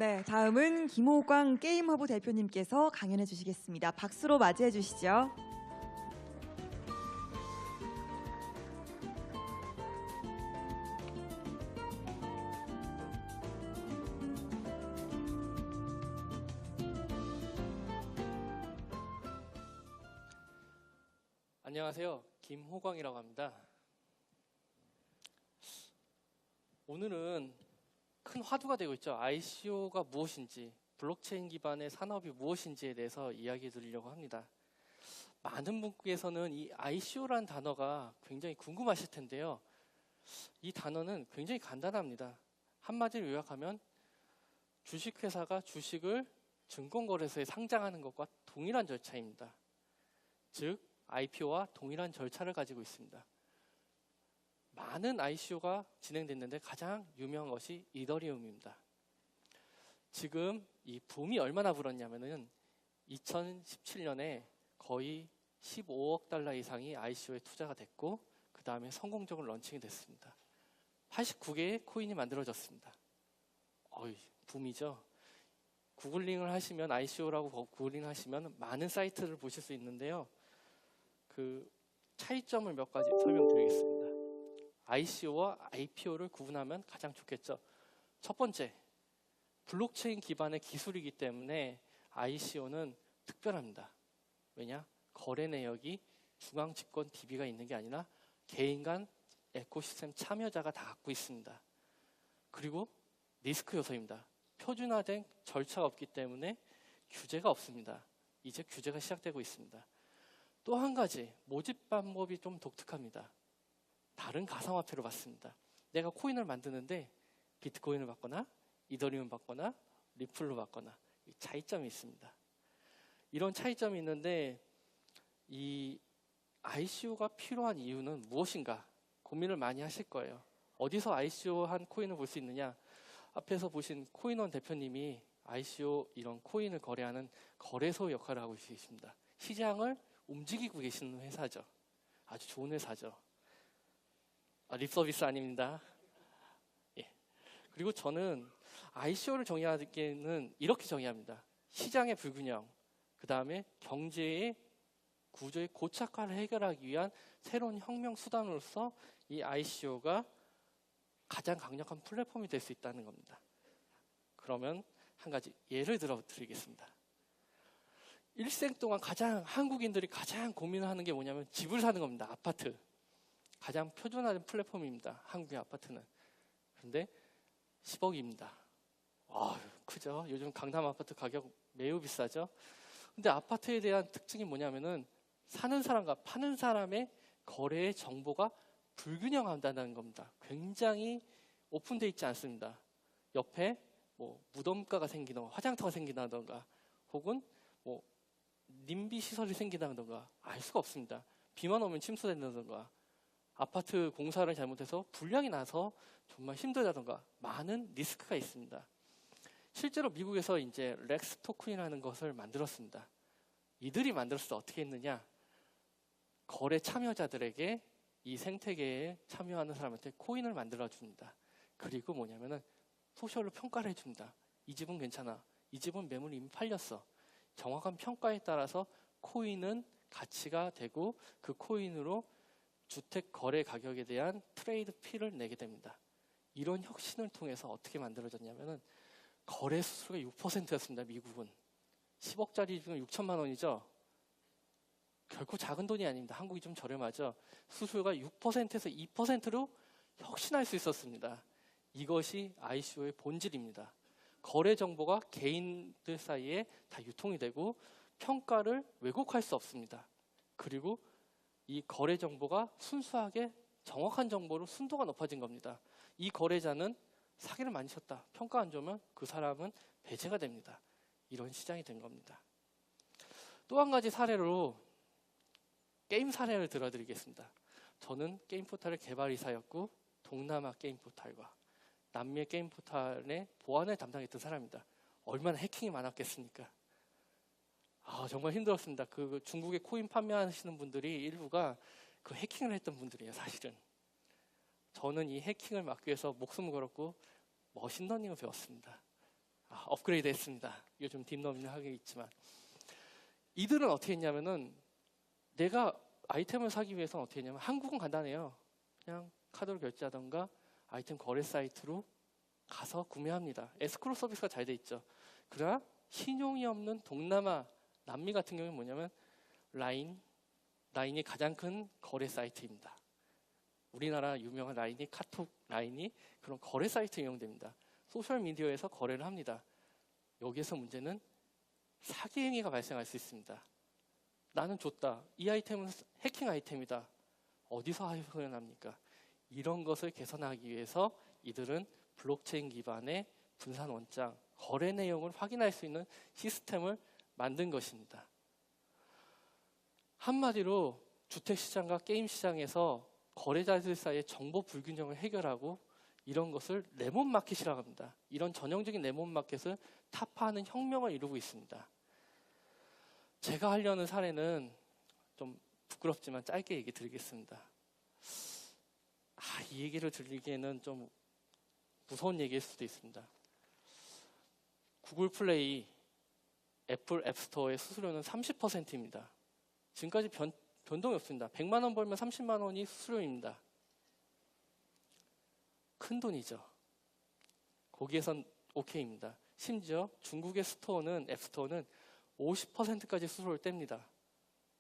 네, 다음은 김호광 게임허브 대표님께서 강연해 주시겠습니다. 박수로 맞이해 주시죠. 안녕하세요. 김호광이라고 합니다. 오늘은 큰 화두가 되고 있죠. ICO가 무엇인지, 블록체인 기반의 산업이 무엇인지에 대해서 이야기 드리려고 합니다. 많은 분께서는 이 ICO라는 단어가 굉장히 궁금하실 텐데요. 이 단어는 굉장히 간단합니다. 한마디로 요약하면 주식회사가 주식을 증권거래소에 상장하는 것과 동일한 절차입니다. 즉 IPO와 동일한 절차를 가지고 있습니다. 많은 ICO가 진행됐는데 가장 유명한 것이 이더리움입니다. 지금 이 붐이 얼마나 불었냐면은 2017년에 거의 15억 달러 이상이 ICO에 투자가 됐고 그 다음에 성공적으로 런칭이 됐습니다. 89개의 코인이 만들어졌습니다. 붐이죠. 구글링을 하시면 ICO라고 구글링 하시면 많은 사이트를 보실 수 있는데요. 그 차이점을 몇 가지 설명드리겠습니다. ICO와 IPO를 구분하면 가장 좋겠죠. 첫 번째, 블록체인 기반의 기술이기 때문에 ICO는 특별합니다. 왜냐? 거래 내역이 중앙집권 DB가 있는 게 아니라 개인 간 에코시스템 참여자가 다 갖고 있습니다. 그리고 리스크 요소입니다. 표준화된 절차가 없기 때문에 규제가 없습니다. 이제 규제가 시작되고 있습니다. 또 한 가지, 모집 방법이 좀 독특합니다. 다른 가상화폐로 받습니다. 내가 코인을 만드는데 비트코인을 받거나 이더리움 받거나 리플로 받거나 차이점이 있습니다. 이런 차이점이 있는데 이 ICO가 필요한 이유는 무엇인가 고민을 많이 하실 거예요. 어디서 ICO 한 코인을 볼 수 있느냐? 앞에서 보신 코인원 대표님이 ICO 이런 코인을 거래하는 거래소 역할을 하고 계십니다. 시장을 움직이고 계시는 회사죠. 아주 좋은 회사죠. 립서비스 아닙니다. 예. 그리고 저는 ICO를 정의하기에는 이렇게 정의합니다. 시장의 불균형, 그 다음에 경제의 구조의 고착화를 해결하기 위한 새로운 혁명 수단으로서 이 ICO가 가장 강력한 플랫폼이 될 수 있다는 겁니다. 그러면 한 가지 예를 들어 드리겠습니다. 일생 동안 한국인들이 가장 고민하는 게 뭐냐면 집을 사는 겁니다. 아파트. 가장 표준화된 플랫폼입니다. 한국의 아파트는. 그런데 10억입니다. 크죠? 요즘 강남 아파트 가격 매우 비싸죠? 근데 아파트에 대한 특징이 뭐냐면은 사는 사람과 파는 사람의 거래의 정보가 불균형하다는 겁니다. 굉장히 오픈되어 있지 않습니다. 옆에 무덤가가 생기던가 화장터가 생긴다던가 혹은 님비 시설이 생긴다던가 알 수가 없습니다. 비만 오면 침수된다던가 아파트 공사를 잘못해서 불량이 나서 정말 힘들다던가 많은 리스크가 있습니다. 실제로 미국에서 이제 렉스 토큰이라는 것을 만들었습니다. 이들이 만들었을 때 어떻게 했느냐? 거래 참여자들에게 이 생태계에 참여하는 사람한테 코인을 만들어 줍니다. 그리고 뭐냐면은 소셜로 평가를 해줍니다. 이 집은 괜찮아. 이 집은 매물이 이미 팔렸어. 정확한 평가에 따라서 코인은 가치가 되고 그 코인으로 주택 거래 가격에 대한 트레이드 피를 내게 됩니다. 이런 혁신을 통해서 어떻게 만들어졌냐면은 거래 수수료가 6%였습니다. 미국은 10억짜리 중에 6천만 원이죠. 결코 작은 돈이 아닙니다. 한국이 좀 저렴하죠. 수수료가 6%에서 2%로 혁신할 수 있었습니다. 이것이 ICO의 본질입니다. 거래 정보가 개인들 사이에 다 유통이 되고 평가를 왜곡할 수 없습니다. 그리고 이 거래 정보가 순수하게 정확한 정보로 순도가 높아진 겁니다. 이 거래자는 사기를 많이 쳤다. 평가 안 좋으면 그 사람은 배제가 됩니다. 이런 시장이 된 겁니다. 또 한 가지 사례로 게임 사례를 들어드리겠습니다. 저는 게임 포탈의 개발이사였고 동남아 게임 포탈과 남미의 게임 포탈의 보안을 담당했던 사람입니다. 얼마나 해킹이 많았겠습니까? 정말 힘들었습니다. 그 중국에 코인 판매하시는 분들이 일부가 그 해킹을 했던 분들이에요, 사실은. 저는 이 해킹을 막기 위해서 목숨을 걸었고 머신러닝을 배웠습니다. 업그레이드 했습니다. 요즘 딥러닝을 하게 있지만. 이들은 어떻게 했냐면은 내가 아이템을 사기 위해서는 어떻게 했냐면 한국은 간단해요. 그냥 카드로 결제하던가 아이템 거래 사이트로 가서 구매합니다. 에스크로 서비스가 잘 돼 있죠. 그러나 신용이 없는 동남아, 남미 같은 경우는 뭐냐면 라인이 가장 큰 거래 사이트입니다. 우리나라 유명한 라인이 카톡 라인이 그런 거래 사이트에 이용됩니다. 소셜미디어에서 거래를 합니다. 여기에서 문제는 사기 행위가 발생할 수 있습니다. 나는 줬다. 이 아이템은 해킹 아이템이다. 어디서 발견합니까? 이런 것을 개선하기 위해서 이들은 블록체인 기반의 분산 원장, 거래 내용을 확인할 수 있는 시스템을 만든 것입니다. 한마디로 주택시장과 게임시장에서 거래자들 사이의 정보 불균형을 해결하고 이런 것을 레몬마켓이라고 합니다. 이런 전형적인 레몬마켓을 타파하는 혁명을 이루고 있습니다. 제가 하려는 사례는 좀 부끄럽지만 짧게 얘기 드리겠습니다. 이 얘기를 드리기에는 좀 무서운 얘기일 수도 있습니다. 구글 플레이, 애플 앱스토어의 수수료는 30%입니다. 지금까지 변동이 없습니다. 100만 원 벌면 30만 원이 수수료입니다. 큰 돈이죠. 거기에선 오케이입니다. 심지어 중국의 스토어는 앱스토어는 50%까지 수수료를 뗍니다.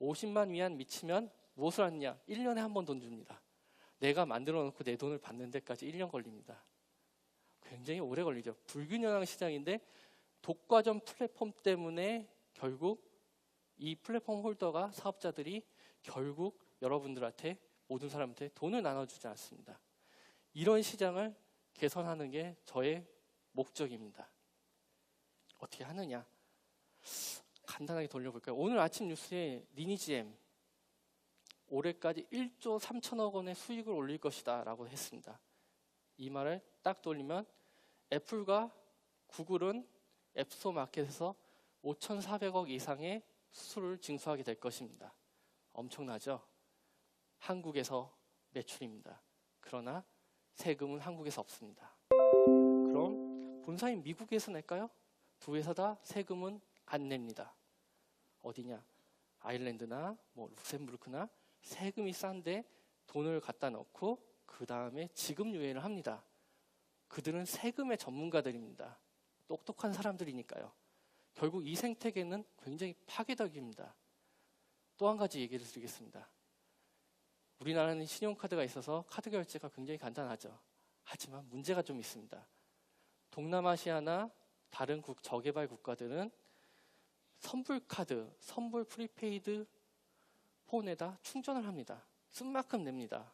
50만 위안 미치면 무엇을 하느냐? 1년에 한 번 돈 줍니다. 내가 만들어 놓고 내 돈을 받는 데까지 1년 걸립니다. 굉장히 오래 걸리죠. 불균형한 시장인데 독과점 플랫폼 때문에 결국 이 플랫폼 홀더가 사업자들이 결국 여러분들한테 모든 사람한테 돈을 나눠주지 않습니다. 이런 시장을 개선하는 게 저의 목적입니다. 어떻게 하느냐? 간단하게 돌려볼까요? 오늘 아침 뉴스에 리니지엠 올해까지 1조 3천억 원의 수익을 올릴 것이다 라고 했습니다. 이 말을 딱 돌리면 애플과 구글은 앱스토어 마켓에서 5,400억 이상의 수수료를 징수하게 될 것입니다. 엄청나죠? 한국에서 매출입니다. 그러나 세금은 한국에서 없습니다. 그럼 본사인 미국에서 낼까요? 두 회사 다 세금은 안 냅니다. 어디냐? 아일랜드나 룩셈부르크나 세금이 싼데 돈을 갖다 넣고 그 다음에 지급 유예를 합니다. 그들은 세금의 전문가들입니다. 똑똑한 사람들이니까요. 결국 이 생태계는 굉장히 파괴적입니다. 또 한 가지 얘기를 드리겠습니다. 우리나라는 신용카드가 있어서 카드 결제가 굉장히 간단하죠. 하지만 문제가 좀 있습니다. 동남아시아나 다른 저개발 국가들은 선불카드, 선불 프리페이드 폰에다 충전을 합니다. 쓴 만큼 냅니다.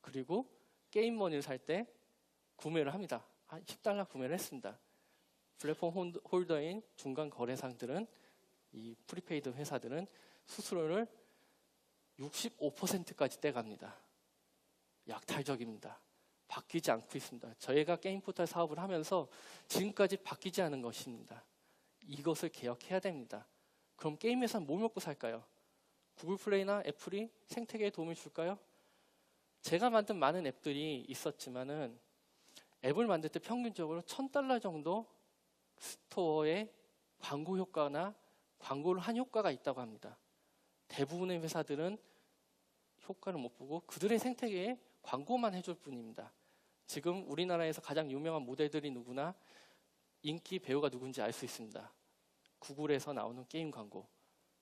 그리고 게임머니를 살 때 구매를 합니다. 한 10달러 구매를 했습니다. 플랫폼 홀더인 중간 거래상들은 이 프리페이드 회사들은 수수료를 65%까지 떼갑니다. 약탈적입니다. 바뀌지 않고 있습니다. 저희가 게임 포털 사업을 하면서 지금까지 바뀌지 않은 것입니다. 이것을 개혁해야 됩니다. 그럼 게임 회사는 뭘 먹고 살까요? 구글 플레이나 애플이 생태계에 도움을 줄까요? 제가 만든 많은 앱들이 있었지만은 앱을 만들 때 평균적으로 $1,000 정도 스토어에 광고 효과나 광고를 한 효과가 있다고 합니다. 대부분의 회사들은 효과를 못 보고 그들의 생태계에 광고만 해줄 뿐입니다. 지금 우리나라에서 가장 유명한 모델들이 누구나 인기 배우가 누군지 알 수 있습니다. 구글에서 나오는 게임 광고,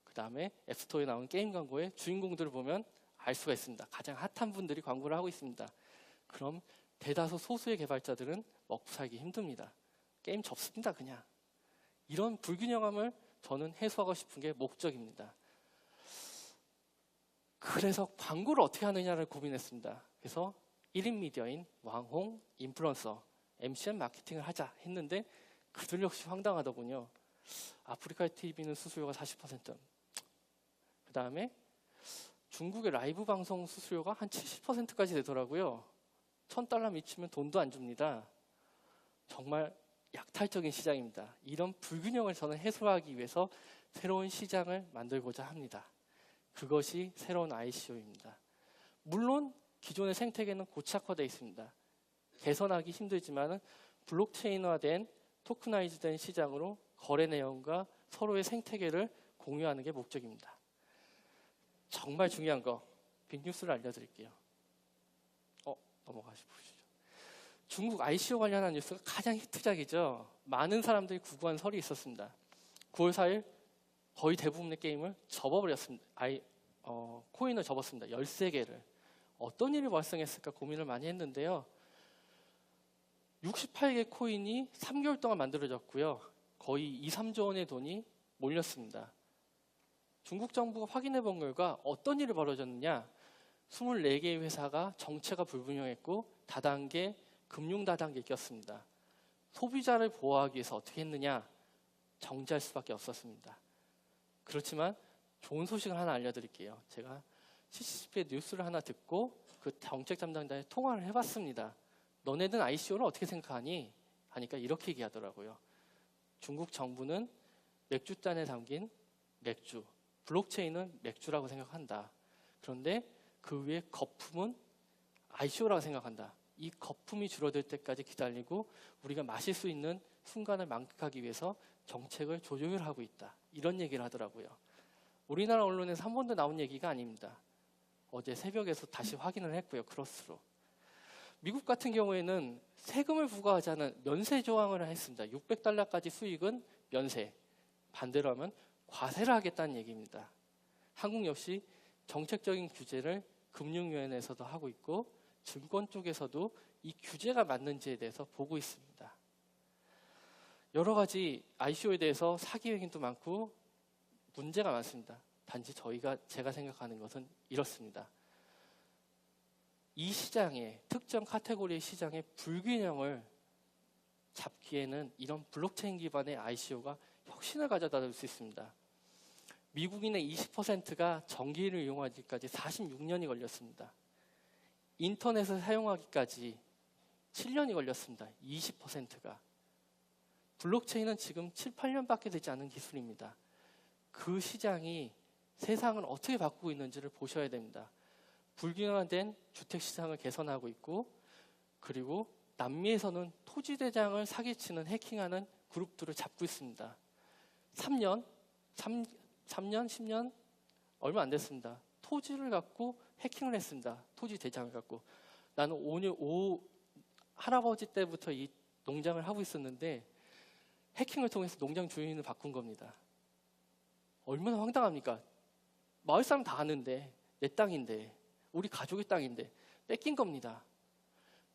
그 다음에 앱스토어에 나오는 게임 광고의 주인공들을 보면 알 수가 있습니다. 가장 핫한 분들이 광고를 하고 있습니다. 그럼 대다수 소수의 개발자들은 먹고 살기 힘듭니다. 게임 접습니다, 그냥. 이런 불균형함을 저는 해소하고 싶은 게 목적입니다. 그래서 광고를 어떻게 하느냐를 고민했습니다. 그래서 1인 미디어인 왕홍, 인플루언서, MCN 마케팅을 하자 했는데 그들 역시 황당하더군요. 아프리카 TV는 수수료가 40%. 그 다음에 중국의 라이브 방송 수수료가 한 70%까지 되더라고요. $1,000 미치면 돈도 안 줍니다. 정말 약탈적인 시장입니다. 이런 불균형을 저는 해소하기 위해서 새로운 시장을 만들고자 합니다. 그것이 새로운 ICO입니다. 물론 기존의 생태계는 고착화되어 있습니다. 개선하기 힘들지만 블록체인화된 토크나이즈된 시장으로 거래 내용과 서로의 생태계를 공유하는 게 목적입니다. 정말 중요한 거 빅뉴스를 알려드릴게요. 넘어가시죠. 중국 ICO 관련한 뉴스가 가장 히트작이죠. 많은 사람들이 구구한 설이 있었습니다. 9월 4일 거의 대부분의 게임을 접어버렸습니다. 코인을 접었습니다. 13개를. 어떤 일이 발생했을까 고민을 많이 했는데요. 68개 코인이 3개월 동안 만들어졌고요. 거의 2, 3조 원의 돈이 몰렸습니다. 중국 정부가 확인해 본 결과 어떤 일이 벌어졌느냐. 24개의 회사가 정체가 불분명했고 다단계, 금융 다단계에 꼈습니다. 소비자를 보호하기 위해서 어떻게 했느냐. 정지할 수밖에 없었습니다. 그렇지만 좋은 소식을 하나 알려드릴게요. 제가 CCTV의 뉴스를 하나 듣고 그 정책 담당자에 통화를 해봤습니다. 너네는 ICO를 어떻게 생각하니? 하니까 이렇게 얘기하더라고요. 중국 정부는 맥주잔에 담긴 맥주, 블록체인은 맥주라고 생각한다. 그런데 그 위에 거품은 ICO라고 생각한다. 이 거품이 줄어들 때까지 기다리고 우리가 마실 수 있는 순간을 만끽하기 위해서 정책을 조율하고 있다. 이런 얘기를 하더라고요. 우리나라 언론에서 한 번도 나온 얘기가 아닙니다. 어제 새벽에서 다시 확인을 했고요. 크로스로. 미국 같은 경우에는 세금을 부과하지 않은 면세 조항을 했습니다. 600달러까지 수익은 면세. 반대로 하면 과세를 하겠다는 얘기입니다. 한국 역시 정책적인 규제를 금융위원회에서도 하고 있고 증권 쪽에서도 이 규제가 맞는지에 대해서 보고 있습니다. 여러 가지 ICO에 대해서 사기 행위도 많고 문제가 많습니다. 단지 제가 생각하는 것은 이렇습니다. 이 시장에 특정 카테고리의 시장의 불균형을 잡기에는 이런 블록체인 기반의 ICO가 혁신을 가져다 줄 수 있습니다. 미국인의 20%가 전기를 이용하기까지 46년이 걸렸습니다. 인터넷을 사용하기까지 7년이 걸렸습니다. 20%가. 블록체인은 지금 7, 8년밖에 되지 않은 기술입니다. 그 시장이 세상을 어떻게 바꾸고 있는지를 보셔야 됩니다. 불균형화된 주택시장을 개선하고 있고 그리고 남미에서는 토지대장을 사기치는 해킹하는 그룹들을 잡고 있습니다. 3년, 10년 얼마 안 됐습니다. 토지를 갖고 해킹을 했습니다. 토지 대장을 갖고. 나는 할아버지 때부터 이 농장을 하고 있었는데 해킹을 통해서 농장 주인을 바꾼 겁니다. 얼마나 황당합니까? 마을 사람 다 아는데 내 땅인데 우리 가족의 땅인데 뺏긴 겁니다.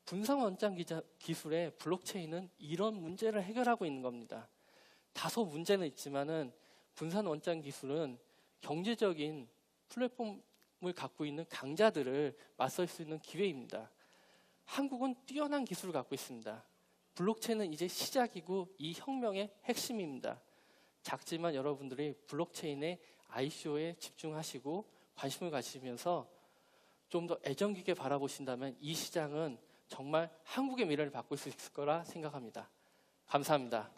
분산 원장 기술의 블록체인은 이런 문제를 해결하고 있는 겁니다. 다소 문제는 있지만은 분산 원장 기술은 경제적인 플랫폼을 갖고 있는 강자들을 맞설 수 있는 기회입니다. 한국은 뛰어난 기술을 갖고 있습니다. 블록체인은 이제 시작이고 이 혁명의 핵심입니다. 작지만 여러분들이 블록체인의 ICO에 집중하시고 관심을 가지면서 좀 더 애정 깊게 바라보신다면 이 시장은 정말 한국의 미래를 바꿀 수 있을 거라 생각합니다. 감사합니다.